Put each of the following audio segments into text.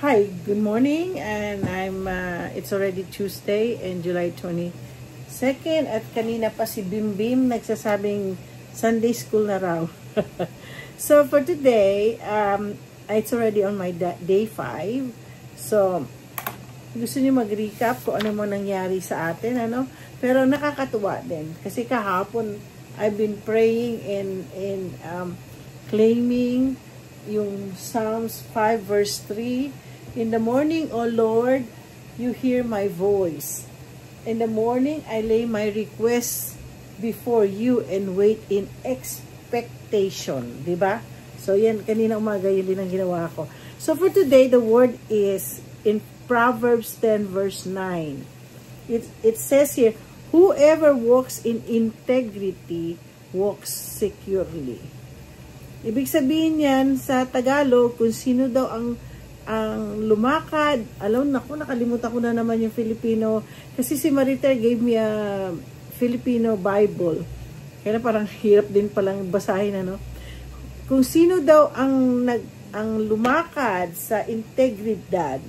Hi, good morning, and it's already Tuesday and July 22nd, at kanina pa si Bimbim nagsasabing Sunday school na raw. So for today, it's already on my day 5. So gusto niyo mag-recap kung ano mo nangyari sa atin, ano? Pero nakakatuwa din kasi kahapon I've been praying and claiming yung Psalms 5 verse 3. In the morning, O Lord, you hear my voice. In the morning, I lay my requests before you and wait in expectation. Diba? So, yan, kanina umaga, yun din ang ginawa ko. So, for today, the word is in Proverbs 10 verse 9. It says here, whoever walks in integrity walks securely. Ibig sabihin yan sa Tagalog, kung sino daw ang lumakad, nakalimutan ko na naman yung Filipino, kasi si Marita gave me a Filipino Bible, kaya parang hirap din palang basahin, ano? Kung sino daw ang lumakad sa integridad,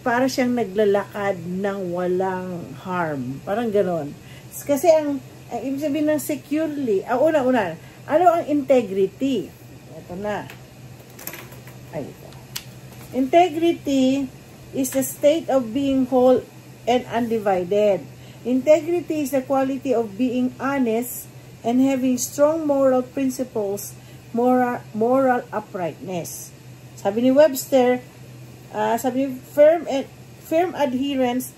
para siyang naglalakad ng walang harm, parang ganon. Kasi ang ibig sabihin ng securely, una, ano ang integrity? Ito na. Integrity is the state of being whole and undivided. Integrity is the quality of being honest and having strong moral principles, moral uprightness. Sabi ni Webster, firm adherence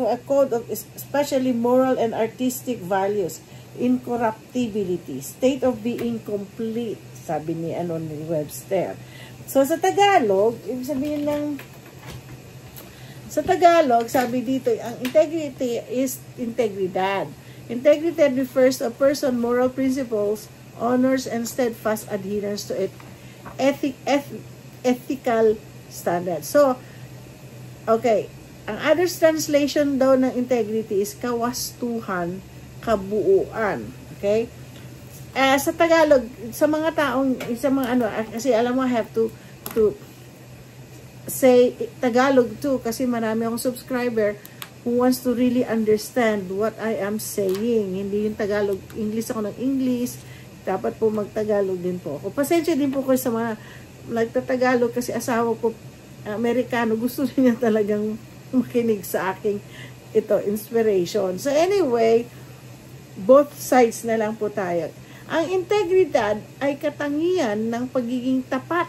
to a code of especially moral and artistic values, incorruptibility, state of being complete, sabi ni Webster. So, sa Tagalog, ibig sabihin sa Tagalog, sabi dito, ang integrity is integridad. Integridad refers to a person's moral principles, honors, and steadfast adherence to ethical standards. So, okay, ang other translation daw ng integrity is kawastuhan, kabuuan. Okay? Sa Tagalog, sa mga taong, kasi alam mo, I have to say Tagalog too, kasi marami akong subscriber who wants to really understand what I am saying. Hindi yung Tagalog, English ako ng English, dapat po mag-Tagalog din po ako. Pasensya din po ko sa mga nagtatagalog, kasi asawa ko, Amerikano, gusto niya talagang makinig sa aking inspiration. So anyway, both sides na lang po tayo. Ang integridad ay katangian ng pagiging tapat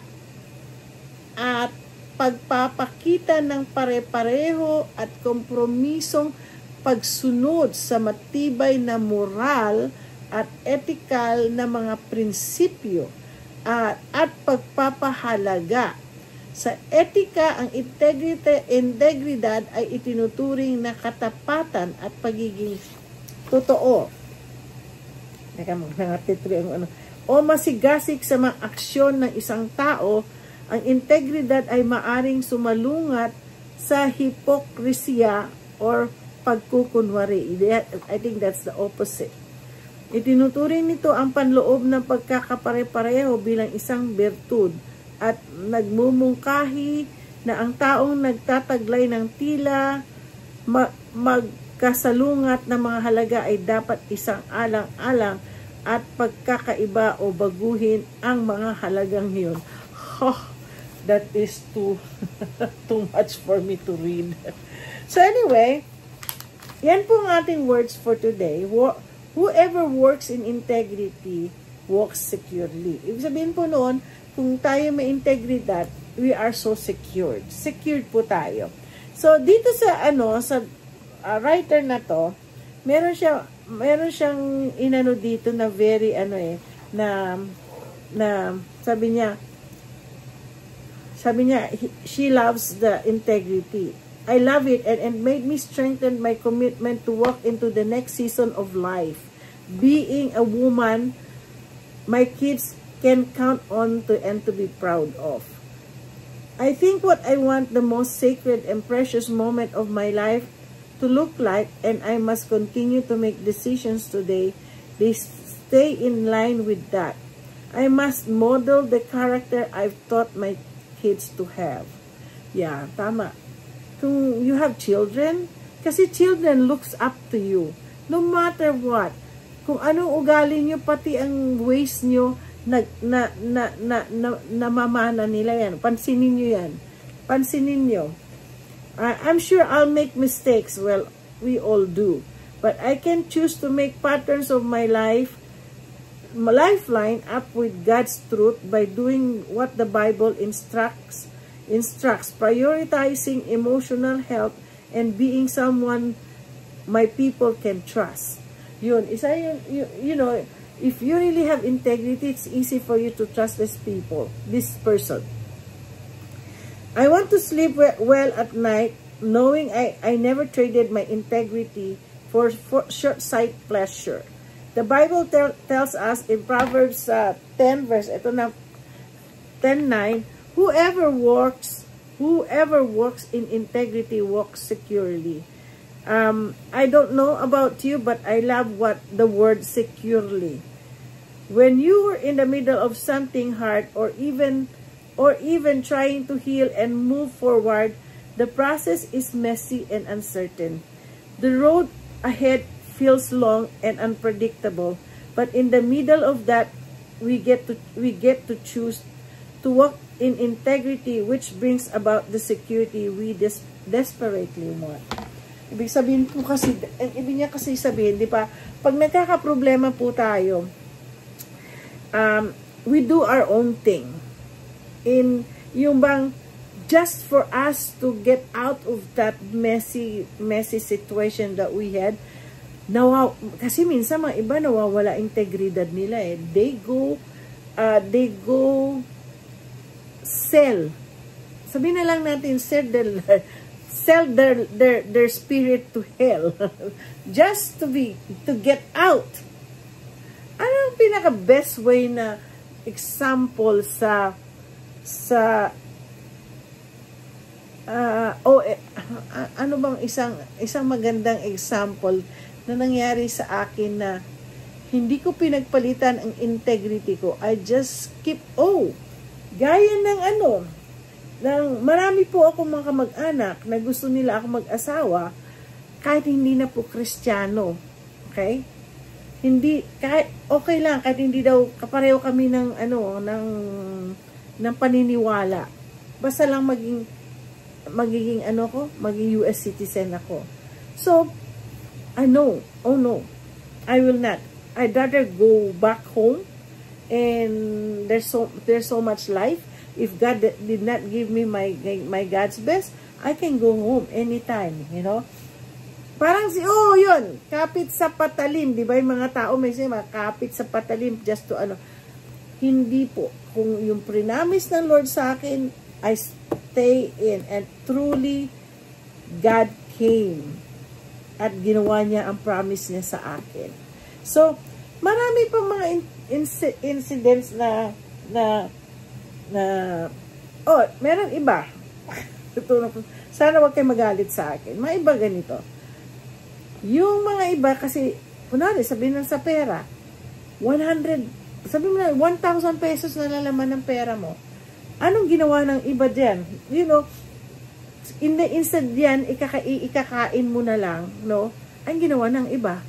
at pagpapakita ng pare-pareho at kompromisong pagsunod sa matibay na moral at ethical na mga prinsipyo at pagpapahalaga. Sa etika, ang integridad ay itinuturing na katapatan at pagiging totoo. O masigasig sa mga aksyon ng isang tao. Ang integridad ay maaring sumalungat sa hipokrisya or pagkukunwari. I think that's the opposite. Itinuturing nito ang panloob ng pagkakapare-pareho bilang isang bertud at nagmumungkahi na ang taong nagtataglay ng tila magkasalungat na mga halaga ay dapat isang alang-alang at pagkakaiba o baguhin ang mga halagang yun. That is too much for me to read. So anyway, yan po ang ating words for today. Whoever works in integrity walks securely. Ibig sabihin po noon, kung tayo may integridad, we are so secured. Secured po tayo. So dito sa writer na to, meron siyang inano dito na very sabi niya, she loves the integrity. I love it and made me strengthen my commitment to walk into the next season of life. Being a woman, my kids can count on and to be proud of. I think what I want the most sacred and precious moment of my life to look like, and I must continue to make decisions today, they stay in line with that. I must model the character I've taught my kids to have. Yeah, tama. Kung you have children, kasi children looks up to you. No matter what. Kung anong ugali nyo, pati ang ways nyo, namamana nila yan. Pansinin nyo yan. Pansinin nyo. I'm sure I'll make mistakes. Well, we all do. But I can choose to make patterns of my lifeline up with God's truth by doing what the Bible instructs, prioritizing emotional health and being someone my people can trust. Yun, isa yun, you know, if you really have integrity, it's easy for you to trust this person. I want to sleep well at night, knowing I never traded my integrity for short-sighted pleasure. The Bible tells us in Proverbs 10 verse, ito na, 10:9, whoever works in integrity walks securely. I don't know about you, but I love the word securely. When you are in the middle of something hard or even trying to heal and move forward, the process is messy and uncertain. The road ahead feels long and unpredictable, but in the middle of that, we get to choose to walk in integrity, which brings about the security we desperately want. Ibig sabihin po kasi, ibig niya kasi sabihin, di ba, pag nagkakaproblema po tayo, we do our own thing. In yung bang, just for us to get out of that messy situation that we had, kasi minsan mga iba nawawala integridad nila eh. They go sell. Sabihin na lang natin, sell their spirit to hell just to get out. Ano ang pinaka best way na example ano bang isang magandang example na nangyari sa akin na hindi ko pinagpalitan ang integrity ko. I just keep gaya ng marami po ako mga kamag-anak na gusto nila ako mag-asawa kahit hindi na po Kristiyano. Okay? Hindi, kahit, okay lang, kahit hindi daw kapareho kami ng paniniwala. Basta lang maging US citizen ako. So, I know, I will not. I'd rather go back home and there's so much life. If God did not give me my God's best, I can go home anytime, you know. Parang yun, kapit sa patalim, di ba yung mga tao may say, kapit sa patalim just to hindi po. Kung yung prinamis ng Lord sa akin, I stay in, and truly God came at ginawa niya ang promise niya sa akin. So, marami pa mga incidents na meron iba. Sana wag kayo magalit sa akin. Mga iba ganito. Yung mga iba kasi, kunwari, sabihin lang sa pera, 100 pesos na lalaman ng pera mo. Anong ginawa ng iba dyan? You know, instead yan, ikakain mo na lang, no? Ang ginawa ng iba,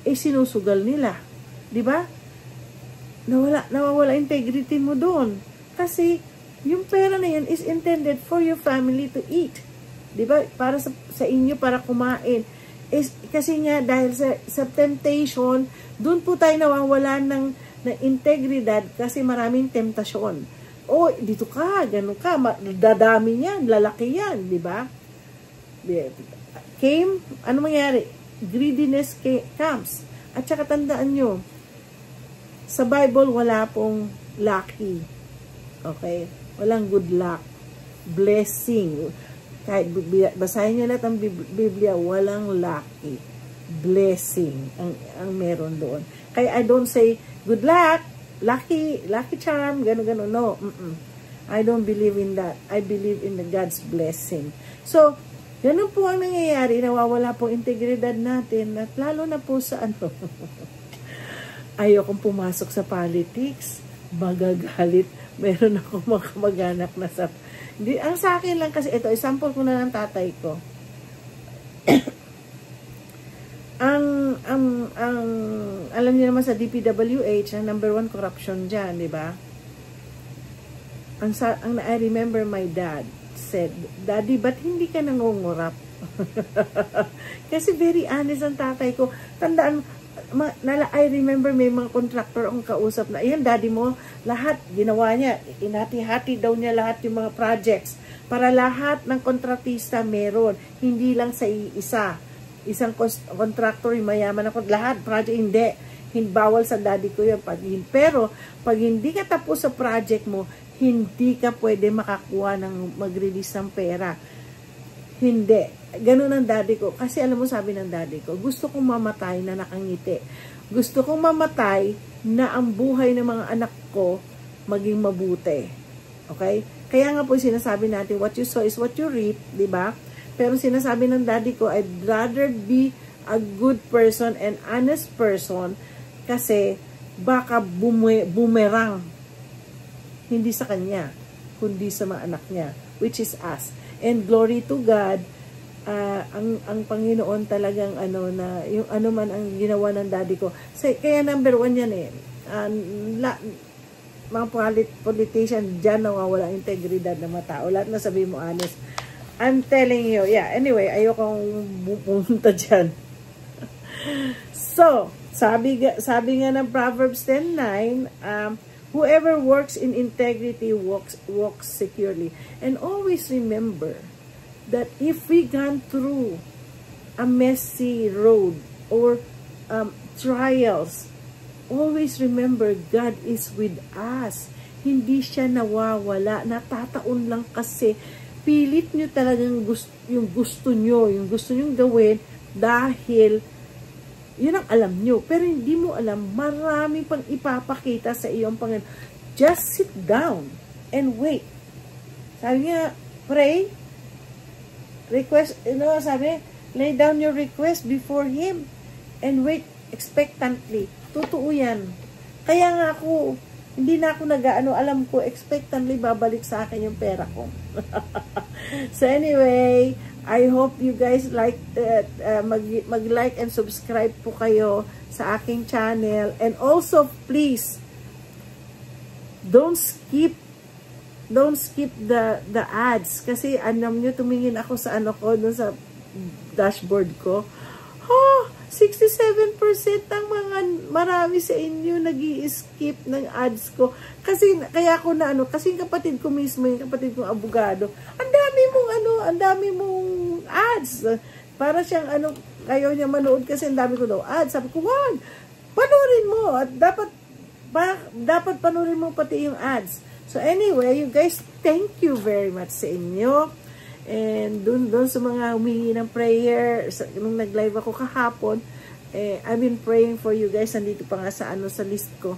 sinusugal nila. Diba? Nawawala integrity mo doon. Kasi, yung pera na yan is intended for your family to eat. Diba? Para sa inyo, para kumain. Kasi nga, dahil sa temptation, doon po tayo nawawala ng integridad kasi maraming temptasyon. Dito ka, ganun ka, dadami yan, lalaki yan, diba? Ano mangyari? Greediness comes. At saka tandaan nyo, sa Bible, wala pong lucky. Okay? Walang good luck. Blessing. Kahit basahin nyo lahat ang Biblia, walang lucky. Blessing ang meron doon. Kaya I don't say, good luck, lucky charm, gano'n. No. I don't believe in that. I believe in the God's blessing. So, ganun po ang nangyayari, nawawala po integridad natin, at lalo na po sa ayokong pumasok sa politics, Meron ako mga kamag-anak na sa... Hindi, ang sa akin lang kasi, ito, example ko na ng tatay ko. Alam niyo naman sa DPWH, ang number 1 corruption dyan, di ba? I remember my dad said, Daddy, ba't hindi ka nangungurap? Kasi very honest ang tatay ko. Tandaan, I remember may mga contractor ang kausap na, yan, daddy mo, lahat, ginawa niya, inati-hati daw niya lahat yung mga projects, para lahat ng kontratista meron, hindi lang sa isang contractor, yung mayaman ako, lahat, project, hindi, bawal sa daddy ko yun, pero, pag hindi ka tapos sa project mo, hindi ka pwede makakuha ng mag-release ng pera. Hindi. Ganun ang daddy ko. Kasi alam mo, sabi ng daddy ko, gusto kong mamatay na nakangiti. Gusto kong mamatay na ang buhay ng mga anak ko maging mabuti. Okay? Kaya nga po sinasabi natin, what you sow is what you reap, di ba? Pero sinasabi ng daddy ko, I'd rather be a good person and honest person kasi baka boomerang. Hindi sa kanya, kundi sa mga anak niya, which is us. And glory to God, ang Panginoon talagang na yung ano man ang ginawa ng daddy ko. Kaya number 1 yan eh. Mga politician dyan nawawala integridad ng mga tao. Lahat na sabi mo honest. I'm telling you, yeah, anyway, ayokong pupunta dyan. So, sabi nga ng Proverbs 10:9, whoever works in integrity walks securely. And always remember that if we gone through a messy road or trials, always remember God is with us. Hindi siya nawawala. Natataon lang kasi pilit nyo talagang yung gusto nyong gawin dahil yun ang alam nyo. Pero hindi mo alam, marami pang ipapakita sa iyong Panginoon. Just sit down and wait. Sabi nga, pray, request, sabi, lay down your request before Him and wait expectantly. Totoo yan. Kaya nga ako, hindi na ako alam ko, expectantly babalik sa akin yung pera ko. So anyway, I hope you guys like mag-like and subscribe po kayo sa aking channel. And also, please, don't skip the ads. Kasi alam nyo, tumingin ako sa dun sa dashboard ko. 67% ng marami sa inyo nag-i-skip ng ads ko. Kasi, kaya ako kasi yung kapatid ko mismo, yung kapatid kong abogado, ang dami mong ads. Para siyang kayo niya manood kasi ang dami ko daw ads. Sabi ko, wag, panoorin mo. At dapat panoorin mo pati yung ads. So anyway, you guys, thank you very much sa inyo. And dun sa mga humingi ng prayer, nung nag-live ako kahapon, I've been praying for you guys. Nandito pa nga sa list ko.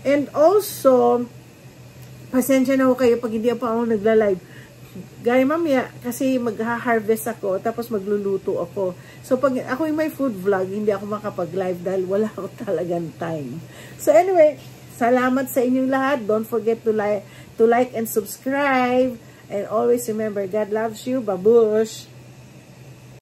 And also, pasensya na ako kayo pag hindi pa ako nagla-live. Gaya mamaya, kasi mag-harvest ako, tapos magluluto ako. So, pag ako yung may food vlog, hindi ako makapag-live dahil wala ako talagang time. So, anyway, salamat sa inyong lahat. Don't forget to like and subscribe. And always remember, God loves you. Babush!